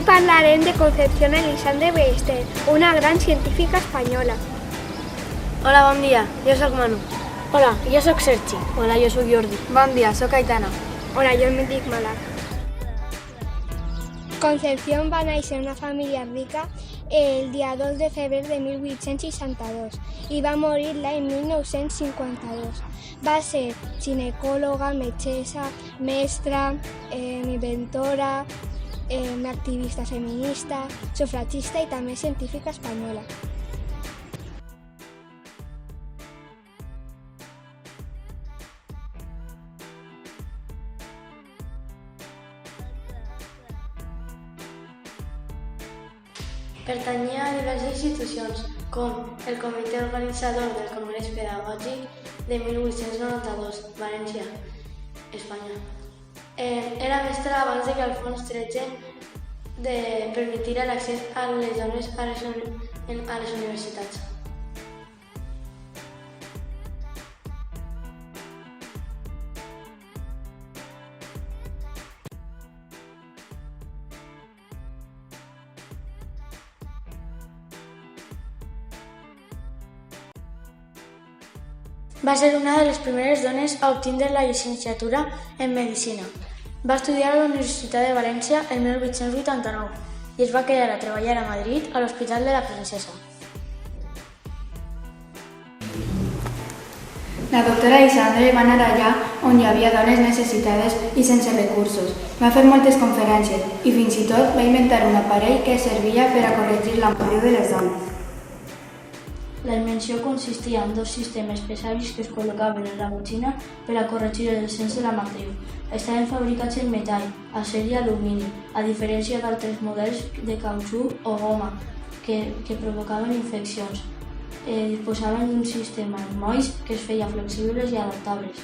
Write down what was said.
parlarem de Concepción Elisande Ballester, una gran científica espanyola. Hola, bon dia, jo sóc Manu. Hola, jo sóc Sergi. Hola, jo sóc Jordi. Bon dia, sóc Aitana. Hola, jo em dic Malak. Concepción va néixer en una família rica el dia 2 de febrer de 1862 i va morir l'any 1952. Va ser ginecòloga, metgessa, mestra, inventora, activista feminista, sufragista i també científica espanyola. Pertanyia a diverses institucions, com el Comitè Organitzador del Congrés Pedagògic de 1892, València, Espanya. Era mestra abans de que Alfons XIII permetira l'accés a les dones a les universitats. Va ser una de les primeres dones a obtindre la llicenciatura en Medicina. Va estudiar a la Universitat de València el 1889 i es va quedar a treballar a Madrid a l'Hospital de la Princesa. La doctora Isandre va anar allà on hi havia dones necessitades i sense recursos. Va fer moltes conferències i fins i tot va inventar un aparell que servia per a corregir la matriu de les dones. La invenció consistia en dos sistemes pesaris que es col·locaven en la botxina per a corregir el descens de la matriu. Estaven fabricats en metall, acer i alumini, a diferència d'altres models de cautxú o goma que provocaven infeccions. Disposaven d'un sistema de molls que es feia flexibles i adaptables.